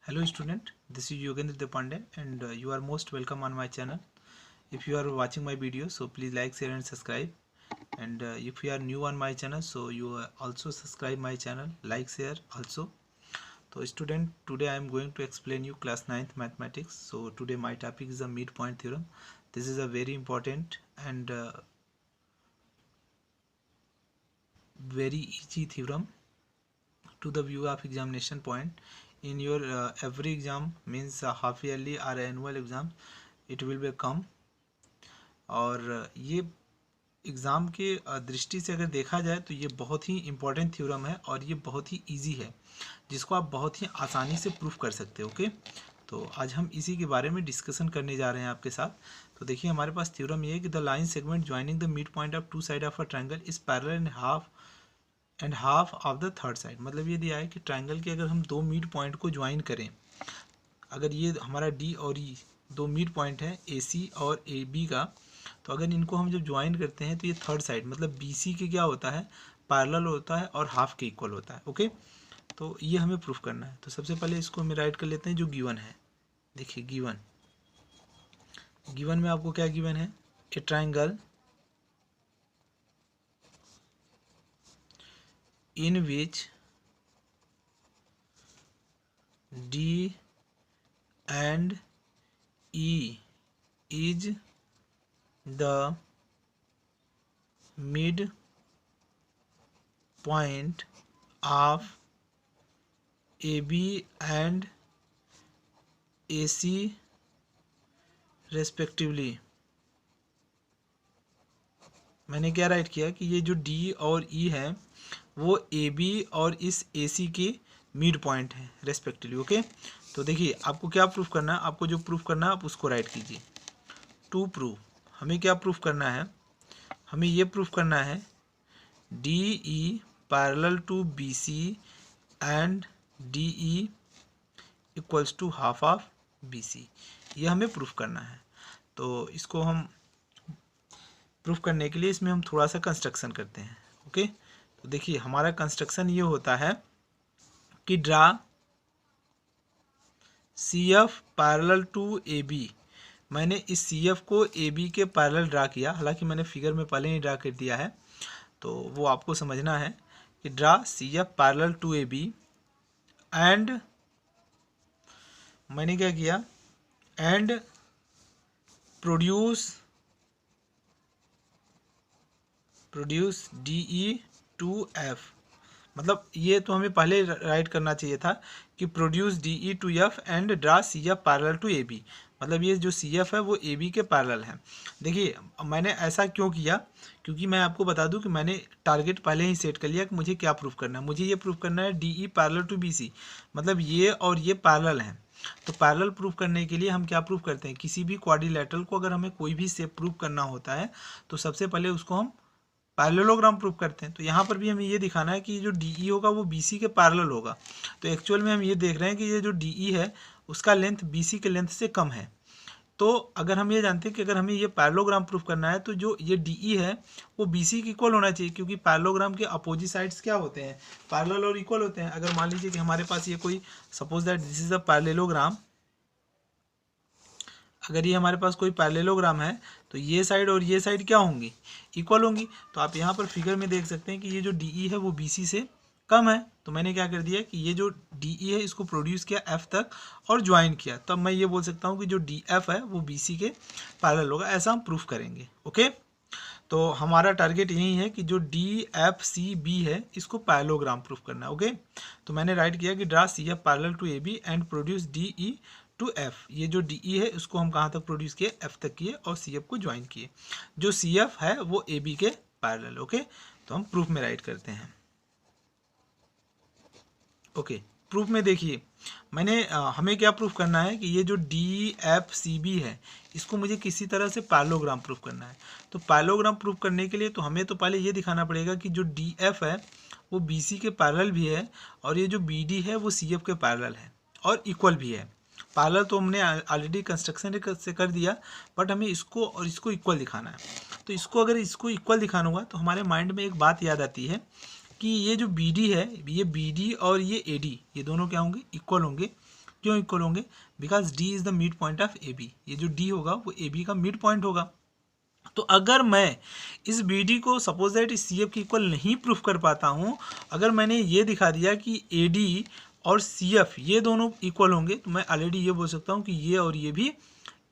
Hello student, this is Yogendra Depande and you are most welcome on my channel. If you are watching my video, so please like, share and subscribe. And if you are new on my channel, so you also subscribe my channel, like, share also. So student, today I am going to explain you class 9th mathematics. So today my topic is the midpoint theorem. This is a very important and very easy theorem to the view of examination point. In your every exam means half yearly or annual exam it will be come. और ये exam के दृष्टि से अगर देखा जाए तो ये बहुत ही इम्पोर्टेंट थ्योरम है और ये बहुत ही इजी है जिसको आप बहुत ही आसानी से प्रूफ कर सकते हो। ओके, तो आज हम इसी के बारे में डिस्कशन करने जा रहे हैं आपके साथ। तो देखिए हमारे पास थ्योरम ये है कि the line segment joining the mid point of two side of a triangle is parallel and half of the third side. मतलब ये दिया है कि ट्रायंगल के अगर हम दो मिड पॉइंट को ज्वाइन करें, अगर ये हमारा डी और ई दो मिड पॉइंट है ए सी और ए बी का, तो अगर इनको हम जब ज्वाइन करते हैं तो ये थर्ड साइड मतलब बी सी के क्या होता है, पैरेलल होता है और हाफ के इक्वल होता है। ओके, तो ये हमें प्रूफ करना है। तो सबसे पहले इसको हम राइट कर लेते हैं जो गिवन है। देखिए गिवन में आपको क्या गिवन है, ए triangle in which D and E is the mid point of AB and AC respectively। मैंने क्या राइट किया कि ये जो D और E है वो ए बी और इस ए सी के मिड पॉइंट है रेस्पेक्टिवली। ओके, तो देखिए आपको क्या प्रूफ करना है, आपको जो प्रूफ करना है आप उसको राइट कीजिए। टू प्रूव हमें क्या प्रूफ करना है, हमें ये प्रूफ करना है D E parallel to B C and D E equals to half of B C, ये हमें प्रूफ करना है। तो इसको हम प्रूफ करने के लिए इसमें हम थोड़ा सा कंस्ट्रक्शन करते हैं। ओके, तो देखिए हमारा कंस्ट्रक्शन ये होता है कि draw C F parallel to A B. मैंने इस सी एफ को ए बी के पैरेलल ड्रा किया, हालांकि मैंने फिगर में पहले ही ड्रा कर दिया है, तो वो आपको समझना है कि draw C F parallel to A B and मैंने क्या किया, and produce D E to F. मतलब ये तो हमें पहले राइट करना चाहिए था कि produce D E to F and draw C F parallel to A B. मतलब ये जो सी एफ है वो ए बी के पैरेलल है। देखिए मैंने ऐसा क्यों किया, क्योंकि मैं आपको बता दूं कि मैंने टारगेट पहले ही सेट कर लिया कि मुझे क्या प्रूफ करना है। मुझे ये प्रूफ करना है D E parallel to B C, मतलब ये और ये पैरेलल हैं। तो पैरेलल प्रूफ करने के लिए हम क्या प्रूफ करते हैं, किसी भी क्वाड्रिलेटरल को अगर हमें कोई भी शेप प्रूफ करना होता है तो सबसे पहले उसको हम पैरेललोग्राम प्रूफ करते हैं। तो यहाँ पर भी हमें ये दिखाना है कि जो डी ई होगा वो बी सी के पैरेलल होगा। तो एक्चुअल में हम ये देख रहे हैं कि ये जो डी ई है उसका लेंथ बी सी के लेंथ से कम है। तो अगर हम ये जानते हैं कि अगर हमें ये पैरेललोग्राम प्रूफ करना है तो जो ये डी ई है वो बी सी के इक्वल होना चाहिए, क्योंकि पैरेललोग्राम के अपोजिट साइड्स क्या होते हैं, पैरेलल और इक्वल होते हैं। अगर मान लीजिए कि हमारे पास ये कोई suppose that this is a parallelogram, अगर ये हमारे पास कोई पैरेललोग्राम है तो ये साइड और ये साइड क्या होंगी, इक्वल होंगी। तो आप यहाँ पर फिगर में देख सकते हैं कि ये जो डी ई है वो बी सी से कम है। तो मैंने क्या कर दिया कि ये जो डी ई है इसको प्रोड्यूस किया एफ तक और ज्वाइन किया, तब मैं ये बोल सकता हूँ कि जो डी एफ है वो बी सी के पैरेलल होगा। ऐसा हम प्रूफ करेंगे। ओके, तो हमारा टारगेट यही है कि जो डी एफ सी बी है इसको पैरेललोग्राम प्रूफ करना है। ओके, तो मैंने राइट किया कि draw C F parallel to A B and produce D E to F. ये जो डी ई है उसको हम कहाँ तक प्रोड्यूस किए, एफ तक किए और सी एफ को ज्वाइन किए। जो सी एफ है वो ए बी के पैरेलल। ओके, तो हम प्रूफ में राइट करते हैं। ओके, प्रूफ में देखिए मैंने हमें क्या प्रूफ करना है कि ये जो डी एफ सी बी है इसको मुझे किसी तरह से पैरेललोग्राम प्रूफ करना है। तो पैरेललोग्राम प्रूफ करने के लिए तो हमें तो पहले ये दिखाना पड़ेगा कि जो डी एफ है वो बी सी के पैरेलल भी है और ये जो बी डी है वो सी एफ के पैरेलल है और इक्वल भी है। पैरेलल तो हमने ऑलरेडी कंस्ट्रक्शन से कर दिया, बट हमें इसको और इसको इक्वल दिखाना है। तो इसको अगर इसको इक्वल दिखाना होगा तो हमारे माइंड में एक बात याद आती है कि ये जो बी डी है, ये बी डी और ये ए डी ये दोनों क्या होंगे, इक्वल होंगे। क्यों इक्वल होंगे? Because D is the mid point of A B. ये जो डी होगा वो ए बी का मिड पॉइंट होगा। तो अगर मैं इस बी डी को सपोज दैट इस सी एफ की इक्वल नहीं प्रूफ कर पाता हूँ, अगर मैंने ये दिखा दिया कि ए डी और सी एफ ये दोनों इक्वल होंगे, तो मैं ऑलरेडी ये बोल सकता हूँ कि ये और ये भी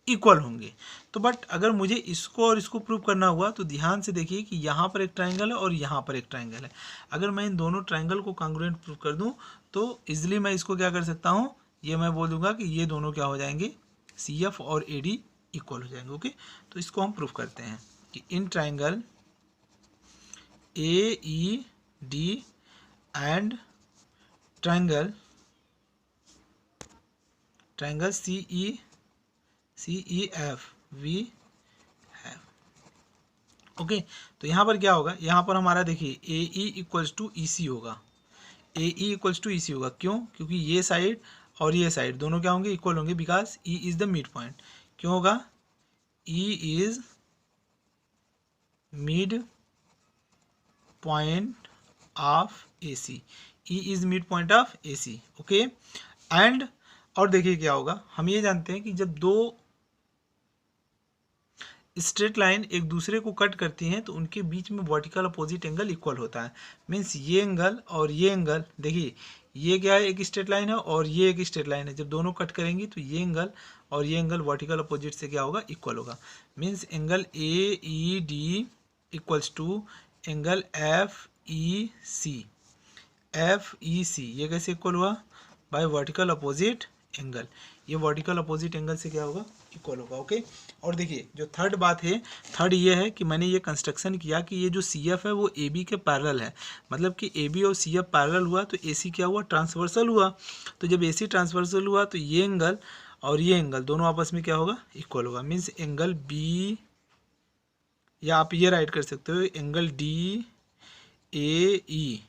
इक्वल होंगे। तो बट अगर मुझे इसको और इसको प्रूव करना हुआ तो ध्यान से देखिए कि यहाँ पर एक ट्रायंगल है और यहाँ पर एक ट्रायंगल है। अगर मैं इन दोनों ट्रायंगल को कॉन्ग्रुएंट प्रूव कर दूँ तो इजिली मैं इसको क्या कर सकता हूँ, ये मैं बोल दूंगा कि ये दोनों क्या हो जाएंगे, सी एफ और ए डी इक्वल हो जाएंगे। ओके, तो इसको हम प्रूव करते हैं कि in triangle A E D and triangle C E F we have. Okay, तो यहाँ पर क्या होगा, यहाँ पर हमारा देखिए ए ई इक्वल्स टू ई सी होगा, ए ई इक्वल्स टू ई सी होगा। क्यों? क्योंकि ये साइड और ये साइड दोनों क्या होंगे, इक्वल होंगे, because E is the mid point. क्यों होगा? E is mid point of A C, E is mid point of A C. Okay, and और देखिए क्या होगा, हम ये जानते हैं कि जब दो स्ट्रेट लाइन एक दूसरे को कट करती हैं तो उनके बीच में वर्टिकल अपोजिट एंगल इक्वल होता है। मीन्स ये एंगल और ये एंगल, देखिए ये क्या है, एक स्ट्रेट लाइन है और ये एक स्ट्रेट लाइन है, जब दोनों कट करेंगी तो ये एंगल और ये एंगल वर्टिकल अपोजिट से क्या होगा, इक्वल होगा। Means angle A E D equals to angle F E C. ये कैसे इक्वल हुआ? By vertical opposite angle. ये वर्टिकल अपोजिट एंगल से क्या होगा, इक्वल होगा। ओके, और देखिए जो थर्ड बात है, थर्ड ये है कि मैंने ये कंस्ट्रक्शन किया कि ये जो सी एफ है वो ए बी के पैरेलल है, मतलब कि ए बी और सी एफ पैरेलल हुआ तो ए सी क्या हुआ, ट्रांसवर्सल हुआ। तो जब ए सी ट्रांसवर्सल हुआ तो ये एंगल और ये एंगल दोनों आपस में क्या होगा, इक्वल होगा। मीन्स एंगल बी, या आप ये राइट कर सकते हो angle D A E,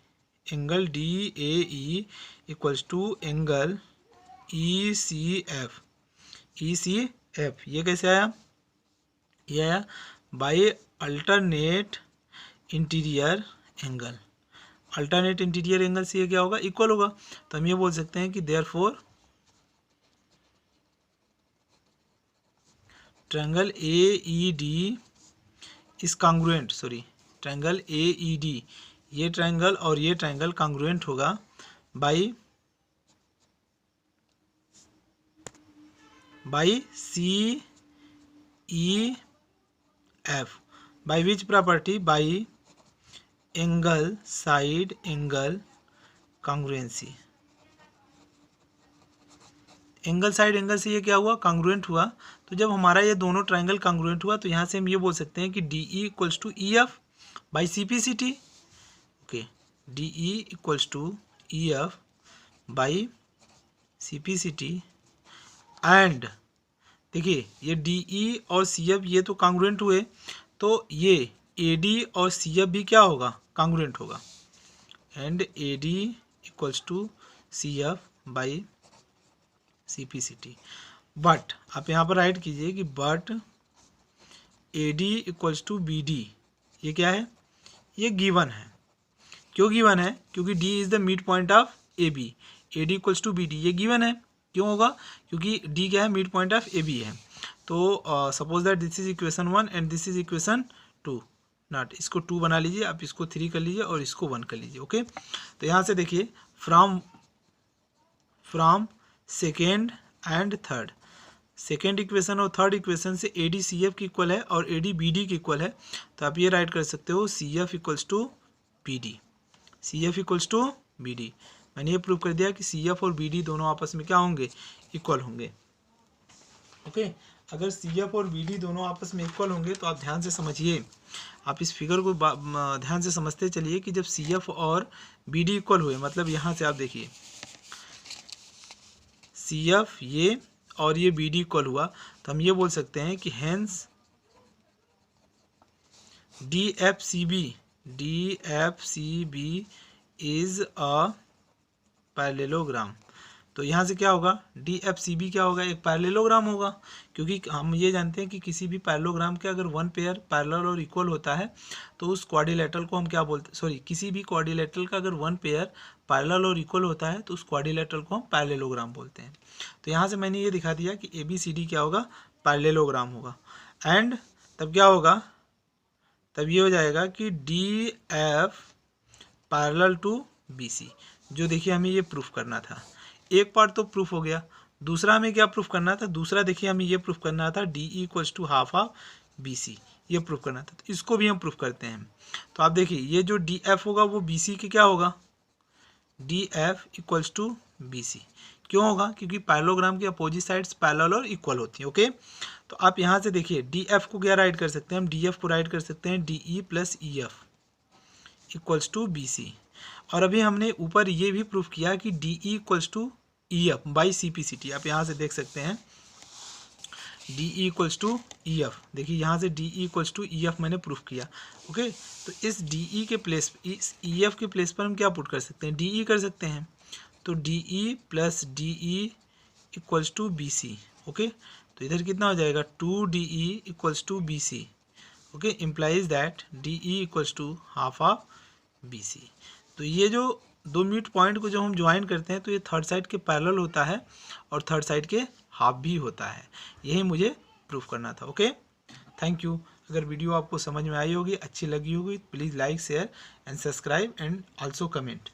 angle D A E equals to angle E C F. ये कैसे आया? ये आया by alternate interior angle. Alternate interior angle से ये क्या होगा, इक्वल होगा। तो हम ये बोल सकते हैं कि therefore triangle A E D is congruent, triangle A E D, ये ट्रायंगल और ये ट्रायंगल कॉन्ग्रुएंट होगा by C E F. By which property? By angle side angle congruency. Angle side angle से ये क्या हुआ, कॉन्ग्रुएंट हुआ। तो जब हमारा ये दोनों ट्रायंगल कॉन्ग्रुएंट हुआ तो यहाँ से हम ये बोल सकते हैं कि D E equals to E F by C P C T. Okay, D E equals to E F by C P C T. And देखिए ये डी ई और सी एफ ये तो कॉन्ग्रुएंट हुए, तो ये ए डी और सी एफ भी क्या होगा, कॉन्ग्रुएंट होगा। And A D equals to C F by C P C T. But आप यहाँ पर राइट कीजिए कि but A D equals to B D, ये क्या है, ये गिवन है। क्यों गिवन है? क्योंकि D is the mid point of A B. A D equals to B D, ये गिवन है। क्यों होगा? क्योंकि डी क्या है, mid point of A B है। तो suppose that this is equation 1 and this is equation 2, not, इसको 2 बना लीजिए, आप इसको 3 कर लीजिए और इसको 1 कर लीजिए। ओके, तो यहाँ से देखिए from second and third, second equation और थर्ड इक्वेशन से ए डी सी एफ की इक्वल है और ए डी बी डी की इक्वल है। तो आप ये राइट कर सकते हो C F equals to B D, C F equals to B D. मैंने ये प्रूव कर दिया कि सी एफ और बी डी दोनों आपस में क्या होंगे, इक्वल होंगे। ओके, अगर सी एफ और बी डी दोनों आपस में इक्वल होंगे तो आप ध्यान से समझिए, आप इस फिगर को ध्यान से समझते चलिए कि जब सी एफ और बी डी इक्वल हुए, मतलब यहाँ से आप देखिए सी एफ ये और ये बी डी इक्वल हुआ, तो हम ये बोल सकते हैं कि hence D F C B is a parallelogram. तो यहाँ से क्या होगा, डी एफ सी बी क्या होगा, एक पैरेललोग्राम होगा। क्योंकि हम ये जानते हैं कि किसी भी पैरेललोग्राम के अगर वन पेयर पैरेलल और इक्वल होता है तो उस क्वाड्रिलेटरल को हम क्या बोलते हैं, किसी भी क्वाड्रिलेटरल का अगर वन पेयर पैरेलल और इक्वल होता है तो उस क्वाड्रिलेटरल को हम पैरेललोग्राम बोलते हैं। तो यहाँ से मैंने ये दिखा दिया कि ABCD क्या होगा, पैरेललोग्राम होगा। एंड तब क्या होगा, तब ये हो जाएगा कि DF पैरेलल टू BC। जो देखिए हमें ये प्रूफ करना था, एक पार्ट तो प्रूफ हो गया, दूसरा हमें क्या प्रूफ करना था, दूसरा देखिए हमें ये प्रूफ करना था DE equals to half of BC, ये प्रूफ करना था। तो इसको भी हम प्रूफ करते हैं। तो आप देखिए ये जो DF होगा वो BC के क्या होगा, DF इक्वल्स टू BC। क्यों होगा, क्योंकि पैरेललोग्राम की अपोजिट साइड्स पैरेलल और इक्वल होती हैं। ओके, तो आप यहाँ से देखिए DF को क्या राइट कर सकते हैं हम, DF को राइट कर सकते हैं DE plus EF equals to BC। और अभी हमने ऊपर ये भी प्रूफ किया कि DE equals to EF by CPCT। आप यहाँ से देख सकते हैं DE इक्वल्स टू EF, देखिए यहाँ से DE इक्वल्स टू EF मैंने प्रूफ किया। ओके, तो इस DE के प्लेस, इस EF के प्लेस पर हम क्या पुट कर सकते हैं, DE कर सकते हैं। तो DE plus DE equals to BC। Okay, तो इधर कितना हो जाएगा 2DE equals to BC। Okay, implies that DE equals to half of BC। तो ये जो दो मिड पॉइंट को जो हम ज्वाइन करते हैं तो ये थर्ड साइड के पैरेलल होता है और थर्ड साइड के हाफ भी होता है। यही मुझे प्रूफ करना था। Okay, thank you. अगर वीडियो आपको समझ में आई होगी, अच्छी लगी होगी, please like, share and subscribe and also comment.